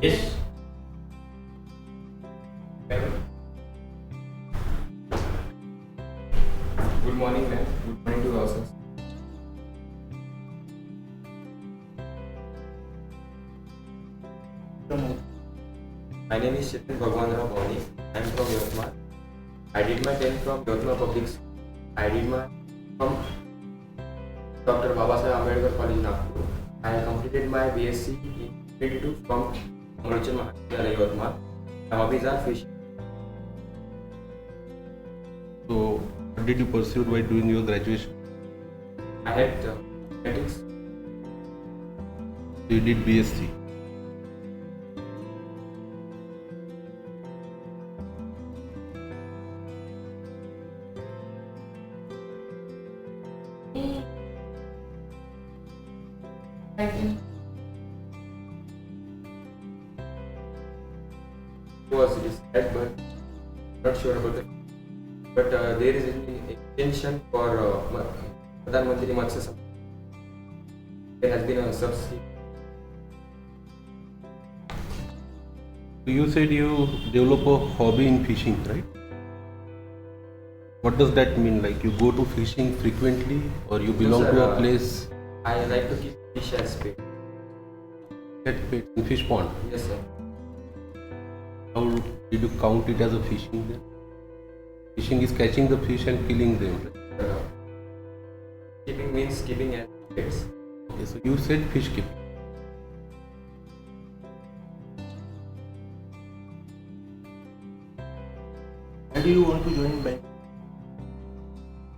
Yes. Good morning, ma'am. Good morning to all, sir. My name is Chetan Bawane. I am from Yavatmal. I did my 10th from Yavatmal Public School. I did my from Dr. Babasaheb Ambedkar College, Nagpur. I completed my BSc in 2022 from Yavatmal. My hobbies are fishing. So, what did you pursue while doing your graduation? I had mathematics. So you did BSc. Was decided, but not sure about it. But there is an extension for Pradhan Mantri Matsya Sampada. There has been a subsidy. You said you develop a hobby in fishing, right? What does that mean? Like you go to fishing frequently, or you belong sir, to a place I like to keep fish as bait. that bait in fish pond? Yes, sir. How did you count it as a fishing then? Fishing is catching the fish and killing them. Right? Keeping means keeping as baits. Okay, so you said fish keeping. Why do you want to join bank?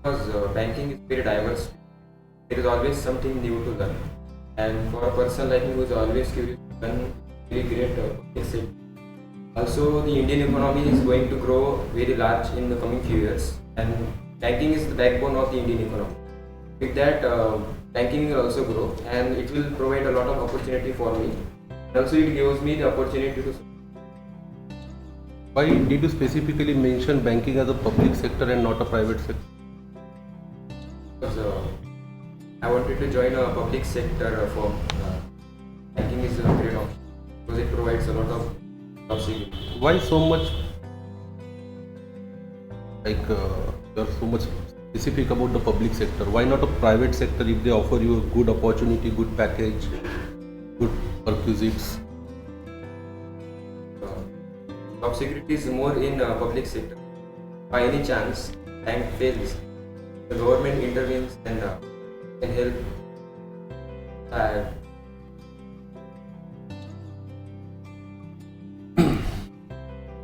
Because banking is very diverse. There is always something new to learn. And for a person like me who is always curious to learn, very great asset. Also, the Indian economy is going to grow very large in the coming few years, and banking is the backbone of the Indian economy. With that, banking will also grow, and it will provide a lot of opportunity for me. And also, it gives me the opportunity to. Why did you specifically mention banking as a public sector and not a private sector? Because I wanted to join a public sector firm. Banking is a great option because it provides a lot of job security. Why so much? Like you are so much specific about the public sector. Why not a private sector if they offer you a good opportunity, good package, good perquisites? Job security is more in public sector. By any chance, bank fails, the government intervenes and can help.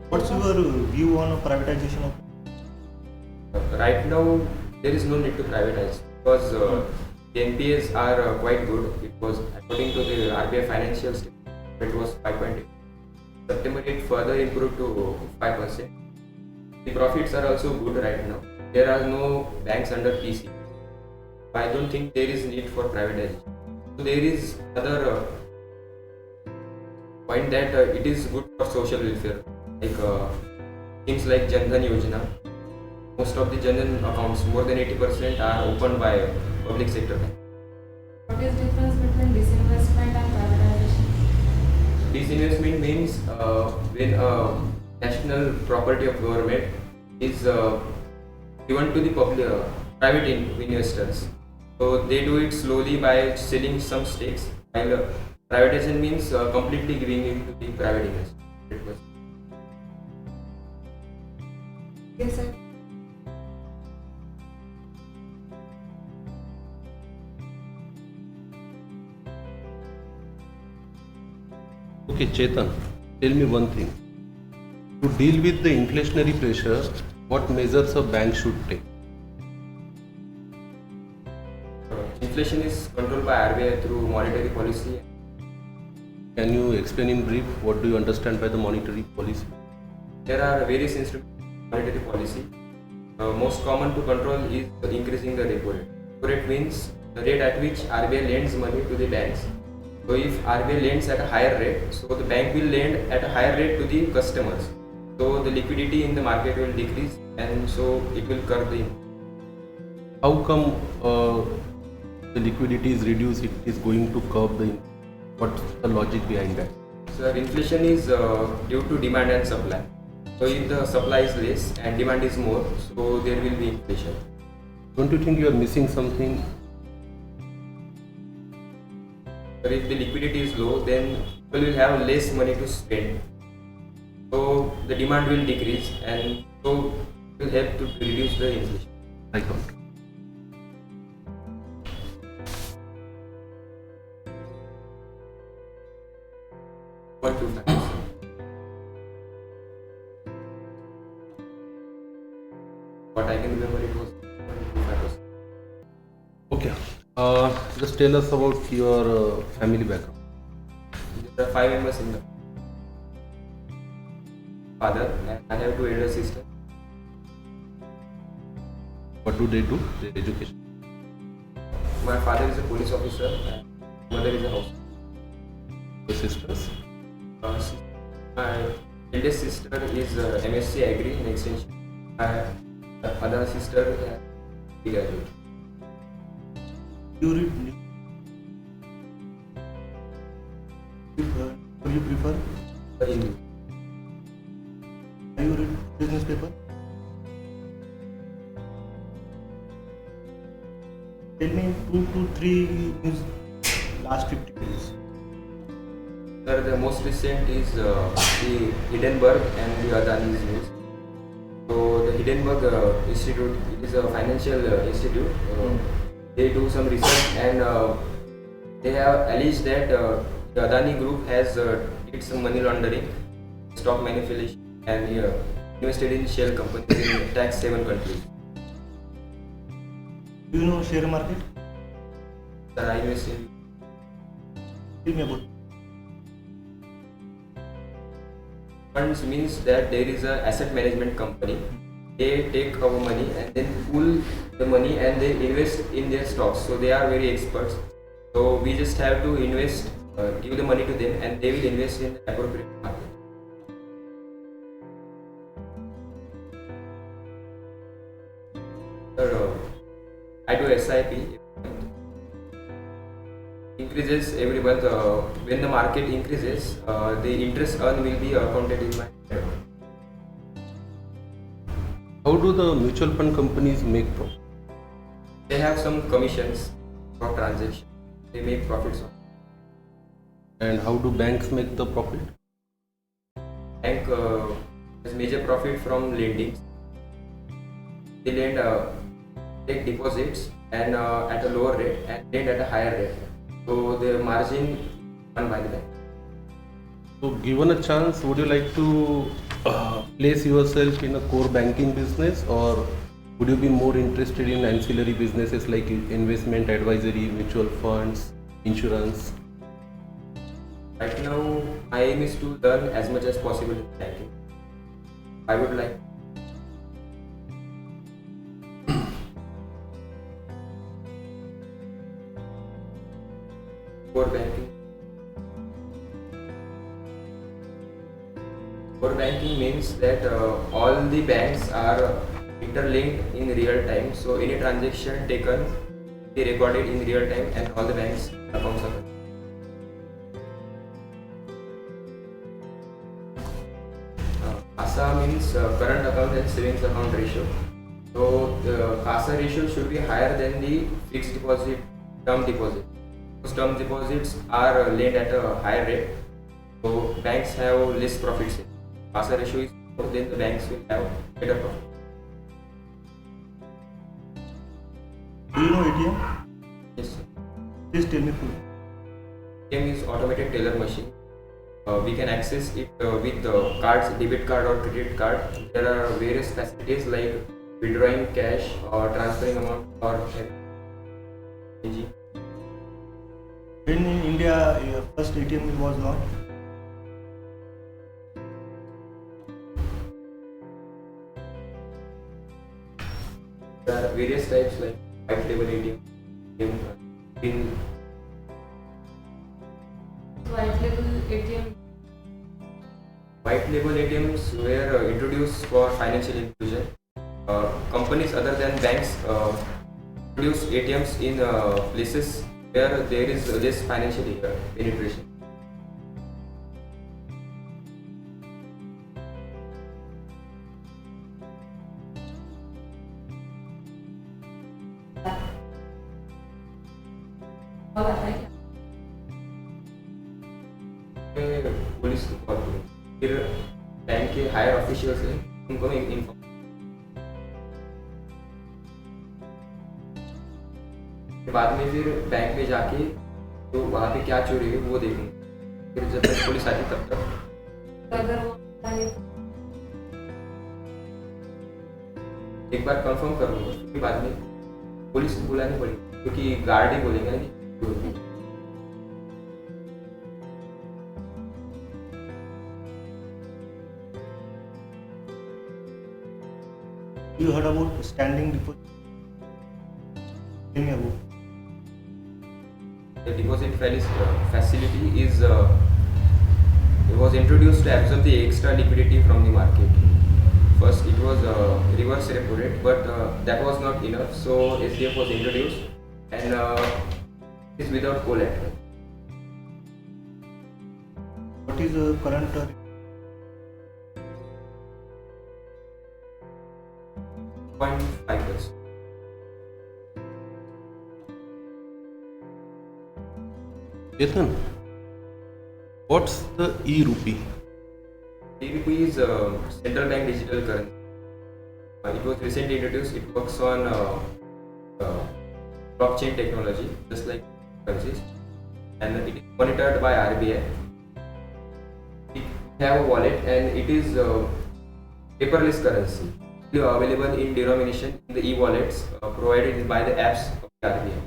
What's your view on privatization of? Right now, there is no need to privatize because the NPAs are quite good. It was according to the RBI financial statement, it was 5.8. September it further improved to 5%. The profits are also good right now. There are no banks under PC. I don't think there is need for privatization. So there is other point that it is good for social welfare, like things like Jan Dhan Yojana. Most of the Jan Dhan accounts, more than 80%, are opened by public sector bank. What is difference between disinvestment and privatization? Disinvestment means when a national property of government is given to the public, private investors. So they do it slowly by selling some stakes, while privatization means completely giving it to the private investors. Yes, sir. Okay, Chetan, tell me one thing. To deal with the inflationary pressure, what measures a bank should take? Inflation is controlled by RBI through monetary policy. Can you explain in brief what do you understand by the monetary policy? There are various instruments of monetary policy. Most common to control is increasing the repo rate. Repo rate means the rate at which RBI lends money to the banks. So if RBI lends at a higher rate, so the bank will lend at a higher rate to the customers. So the liquidity in the market will decrease, and so it will curb the. How come the liquidity is reduced? It is going to curb the. What's the logic behind that? Sir, inflation is due to demand and supply. So if the supply is less and demand is more, so there will be inflation. Don't you think you are missing something? But if the liquidity is low, then people will have less money to spend. So the demand will decrease and so it will help to reduce the inflation. I don't. What two factors? What I can remember, it was 2 factors. Okay. Just tell us about your family background. There are 5 members in the father, and I have 2 elder sisters. What do they do? Their education. My father is a police officer and mother is a housewife. Your sisters. My eldest sister is MSc Agri in Extension. My other sister is graduate. You read do you prefer? Hindu. Do you read business paper? Tell me 2 to 3 news last 50 days. Sir, the most recent is the Hindenburg and the Adani's news. So the Hindenburg Institute, it is a financial institute. They do some research and they have alleged that the Adani group has did some money laundering, stock manipulation, and invested in shell companies in tax haven countries. Do you know share market? Sir, I invest in. Tell me about. Funds means that there is a asset management company. They take our money and then pool the money and they invest in their stocks. So they are very experts. So we just have to invest, give the money to them, and they will invest in the appropriate market. Sir, I do SIP. Increases every month. When the market increases, the interest earned will be accounted in my account. How do the mutual fund companies make profit? They have some commissions for transaction. They make profits on. And how do banks make the profit? Bank has major profit from lending. They lend, take deposits and at a lower rate and lend at a higher rate. So the margin earned by the bank. So, given a chance, would you like to place yourself in a core banking business, or would you be more interested in ancillary businesses like investment advisory, mutual funds, insurance? Right now, my aim is to learn as much as possible in banking. I would like core banking. Core banking means that all the banks are interlinked in real time. So any transaction taken, be recorded in real time, and all the banks accounts are. CASA means current account and savings account ratio. So the CASA ratio should be higher than the fixed deposit, term deposit. Those term deposits are lent at a higher rate. So banks have less profits. CASA ratio is more, then the banks will have better profit. Do you know ATM? Yes, sir. Please tell me full. ATM is automated teller machine. We can access it with cards, debit card or credit card. There are various facilities like withdrawing cash or transferring amount or changing. When in India first ATM was launched? There are various types like white label ATM, green. White label ATM. White label ATMs were introduced for financial inclusion. Companies other than banks produce ATMs in places where there is less financial penetration. Call आता है क्या? Police को call करूँ, फिर bank के higher officials हैं उनको मैं इन्फॉर्म, बाद में फिर बैंक में जाके तो वहाँ पे क्या चोरी है वो देखूँ, फिर जब तक पुलिस आती तब तक अगर वो आता है तो एक बार कंफर्म कर लूँगा, फिर बाद में पुलिस को बुलानी पड़ेगी क्योंकि गार्ड ही बोलेंगे ना कि You heard about standing deposit? Tell me about. the deposit facility is it was introduced to absorb the extra liquidity from the market. First it was reverse repo rate, but that was not enough, so SDF was introduced and is without collateral. What is the current 0.5%. Chetan, what's the e-rupee? IBPS is central bank digital currency. It was recently introduced. It works on blockchain technology, just like currencies, and it is monitored by RBI. We have a wallet, and it is paperless currency, available in denomination in the e-wallets provided by the apps of the RBI.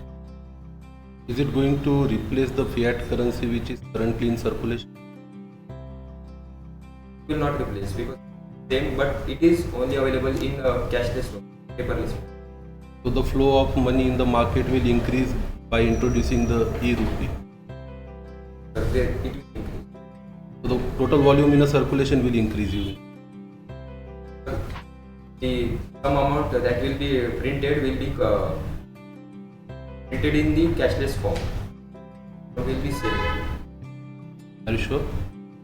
Is it going to replace the fiat currency which is currently in circulation? It will not replace because same, but it is only available in cashless form, paperless form. So the flow of money in the market will increase by introducing the e-rupee. It will increase. So the total volume in a circulation will increase. Some amount that will be printed will be printed in the cashless form. It will be same. Are you sure?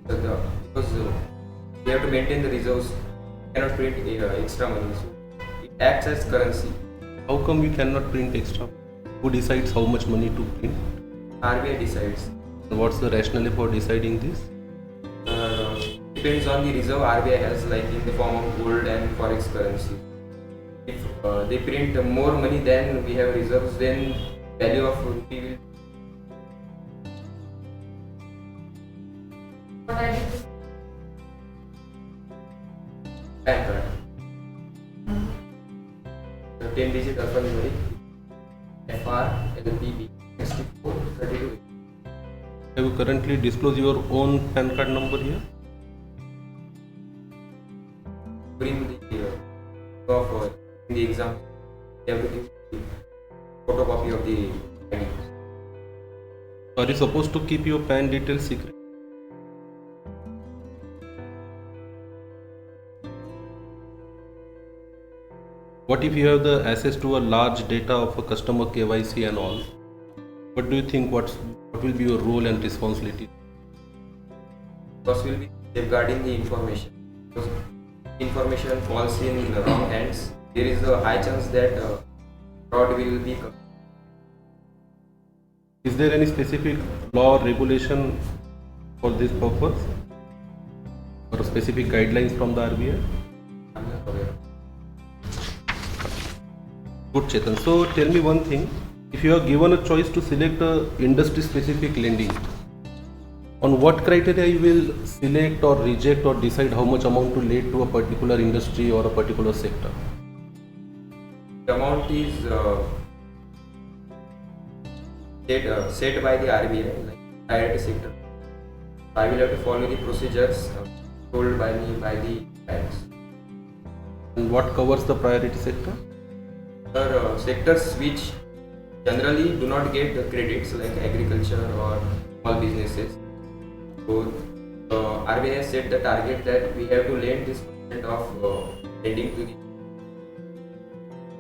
Because we have to maintain the reserves, cannot print extra money. So it acts as currency. How come we cannot print extra? Who decides how much money to print? RBI decides. And what's the rationale for deciding this? Depends on the reserve RBI has, like in the form of gold and forex currency. If they print more money than we have reserves, then value of rupee will. what I did is PAN card. The 10-digit alphanumeric FR LPB 64 32. Have you currently disclosed your own PAN card number here? During the exam, you have to give the photocopy of the ID. Are you supposed to keep your PAN details secret? What if you have the access to a large data of a customer KYC and all? What do you think? What will be your role and responsibility? First will be safeguarding the information. Because information falls in the wrong hands, there is a high chance that fraud will be committed. Is there any specific law or regulation for this purpose? Or specific guidelines from the RBI? I'm not aware. Good, Chetan. So tell me one thing. If you are given a choice to select a industry-specific lending, on what criteria you will select or reject or decide how much amount to lend to a particular industry or a particular sector? The amount is set by the RBI, like priority sector. I will have to follow the procedures told by me by the banks. And what covers the priority sector? There are sectors which generally do not get the credits, like agriculture or small businesses. So RBI has set the target that we have to lend this percent of lending to the.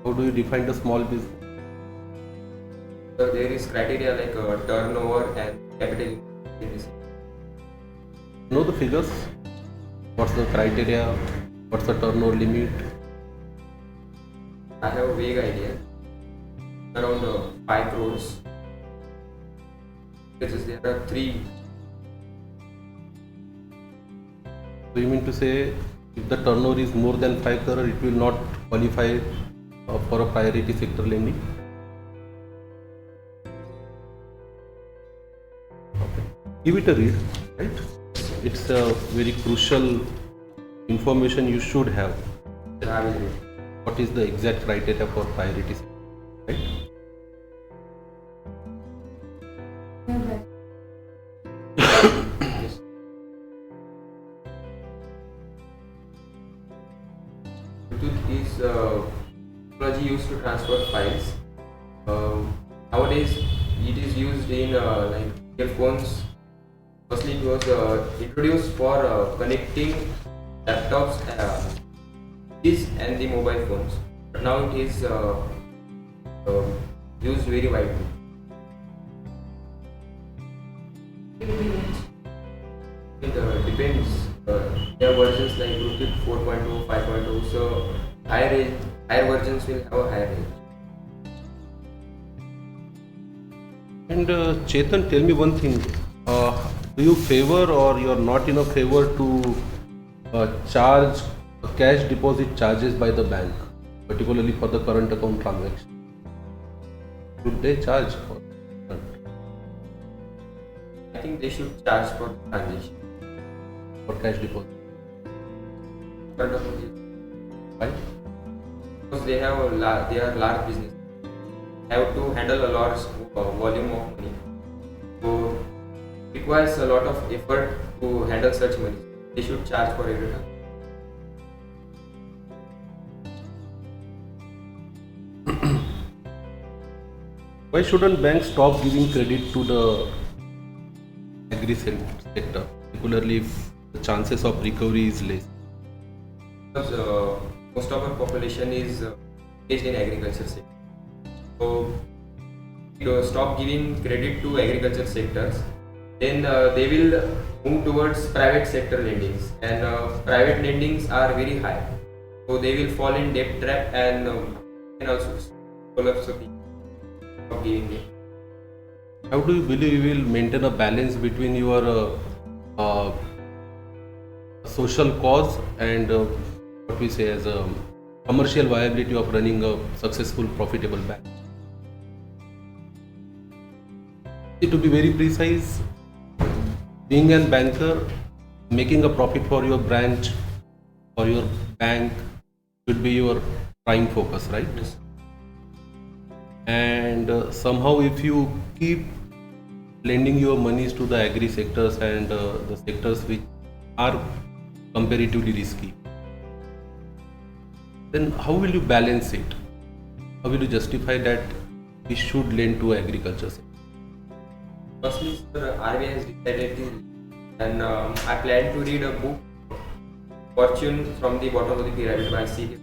How do you define the small business? So there is criteria like turnover and capital in this. Know the figures? What's the criteria? What's the turnover limit? I have a vague idea. Around 5 crores. because there are 3. So you mean to say if the turnover is more than 5 crore, it will not qualify for a priority sector lending? Okay. Give it a read, right? It's a very crucial information you should have. I will read. What is the exact criteria for priority sector, right? Yeah, Yes. Bluetooth is technology used to transfer files. Nowadays, it is used in like earphones. Firstly, it was introduced for connecting laptops, this and the mobile phones. But now it is used very widely. It depends. There are versions like Bluetooth 4.0, 5.0. So higher versions will have a higher range. And Chetan, tell me one thing. Do you favor or you are not in a favor to charge cash deposit charges by the bank, particularly for the current account transaction? Should they charge for that? I think they should charge for transaction. For cash deposit? But Why? because they are large business, they have to handle a large volume of money. So it requires a lot of effort to handle such money. They should charge for every transaction. Why shouldn't banks stop giving credit to the agri sector, particularly if the chances of recovery is less? Because most of our population is engaged in agriculture sector. So to stop giving credit to agriculture sectors, then they will move towards private sector lendings, and private lendings are very high. So they will fall in debt trap and can also collapse of giving it. How do you believe you will maintain a balance between your social cause and what we say as a commercial viability of running a successful, profitable bank? To be very precise, being a banker, making a profit for your branch or your bank should be your prime focus, right? Yes. And somehow if you keep lending your monies to the agri sectors and the sectors which are comparatively risky, then how will you balance it? How will you justify that we should lend to agriculture sector? Firstly, sir, RBI has decided this, and I plan to read a book, Fortune from the Bottom of the Pyramid by CA.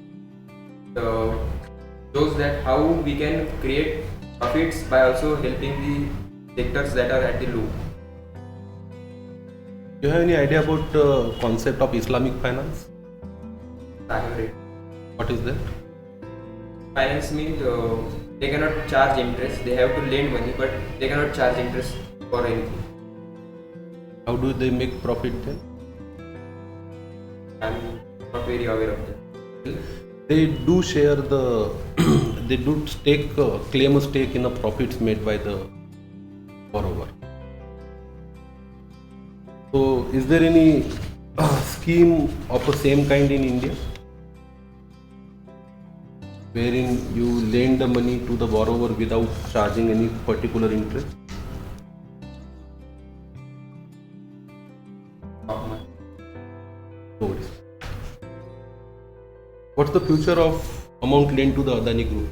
Shows that how we can create profits by also helping the sectors that are at the low. Do you have any idea about the concept of Islamic finance? I have read. What is that? Finance means they cannot charge interest. They have to lend money, but they cannot charge interest for anything. How do they make profit then? I'm not very aware of that. They do share the, they do claim a stake in the profits made by the borrower. So, is there any scheme of the same kind in India, wherein you lend the money to the borrower without charging any particular interest? No worries. What's the future of amount lent to the Adani Group?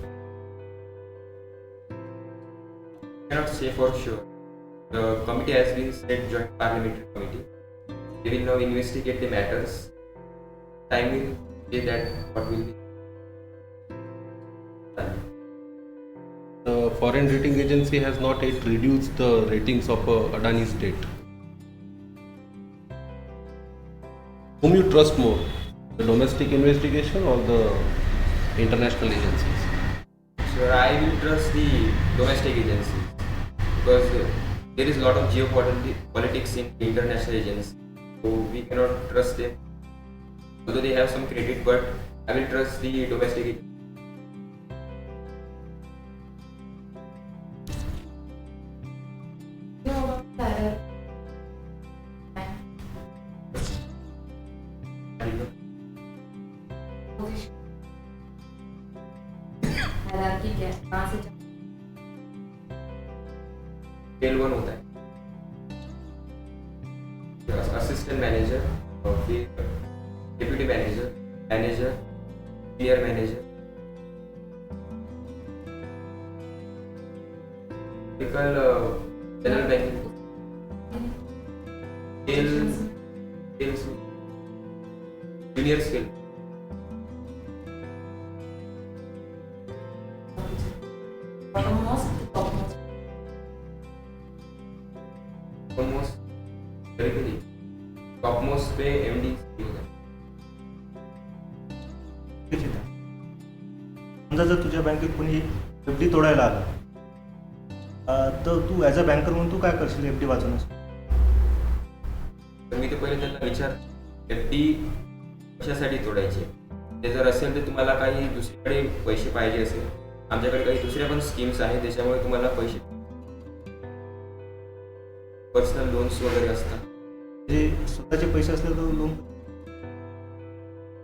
I cannot say for sure. The committee has been set joint parliamentary committee. They will now investigate the matters. Time will say that what will be done. The foreign rating agency has not yet reduced the ratings of Adani's debt. Whom you trust more, the domestic investigation or the international agencies? So I will trust the domestic agencies because there is a lot of geopolitics in international agents, so we cannot trust them. Although they have some credit, but I will trust the domestic agent. You know about Sarah? Position. Hierarchy क्या है? कहाँ से चल? Scale 1 होता है, assistant manager, और फिर deputy manager, manager, senior manager, typical general banking, scales, junior scale, Topmost. Almost करीबी टॉपमोस्ट पे एमडी होता है. चेतन, समजा जर तुझ्या बँकेत कोणी एफडी तोडायला आलं तर तू ॲज अ बँकर म्हणून तू काय करशील एफडी वाचवण्यासाठी? तर मी तर पहिले त्यांना विचार, एफडी कशासाठी तोडायची, ते जर असेल तर तुम्हाला काही दुसरीकडे पैसे पाहिजे असेल, आमच्याकडे काही दुसऱ्या पण स्कीम्स आहेत त्याच्यामुळे तुम्हाला पैसे, पर्सनल लोन्स वगैरे असतात, जे स्वतःचे पैसे असले तर लोन.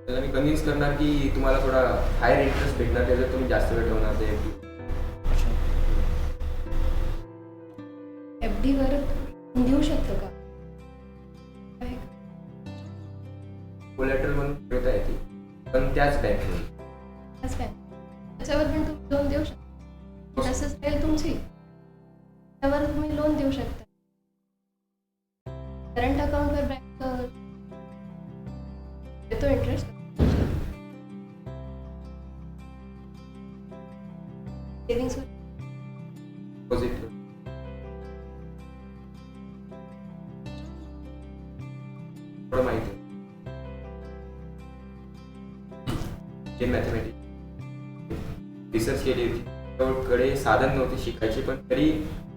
त्याला मी कन्व्हिन्स करणार की तुम्हाला थोडा हायर इंटरेस्ट भेटणार, त्याच्यात तुम्ही जास्त वेळ ठेवणार ते एफडी. FD वर देऊ शकतो का? कोलॅटरल म्हणून ठेवता येते, पण त्याच बँकेमध्ये. असं काय? त्याच्यावर पण तुम्ही लोन देऊ शकता. तसंच राहील तुमची, त्यावर तुम्ही लोन देऊ शकता. करंट अकाउंटवर बँक देतो इंटरेस्ट. सेविंग्स डिपॉझिट थोडं माहिती आहे. जे मॅथमॅटिक्स रिसर्च केली होती, त्याकडे साधन नव्हते शिकायचे, पण तरी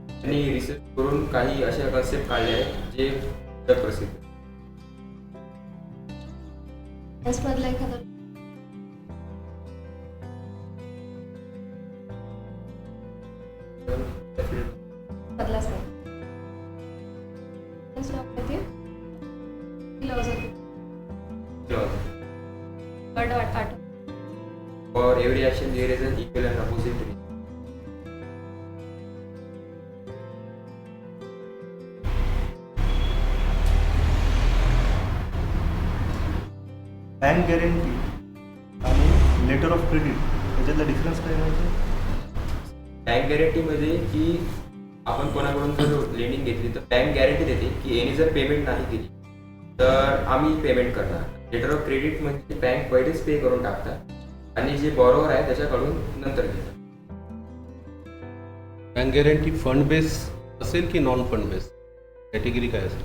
त्यांनी रिसर्च करून काही अशा कन्सेप्ट काढले आहेत जे जगप्रसिद्ध. मधला एखादा बदलाच नाही. For every action there is an equal and opposite reason. Bank guarantee आणि लेटर ऑफ क्रेडिट याच्यातला डिफरन्स काय माहिती? बँक गॅरंटीमध्ये की आपण कोणाकडून जर लेंडिंग घेतली तर बँक गॅरंटी देते की यांनी जर पेमेंट नाही केली तर आम्ही पेमेंट करणार. लेटर ऑफ क्रेडिट म्हणजे बँक पहिलेच पे करून टाकतात आणि जे बॉरोवर आहे त्याच्याकडून नंतर घेतात. बँक गॅरंटी फंड बेस असेल की नॉन फंड बेस, कॅटेगरी काय असेल?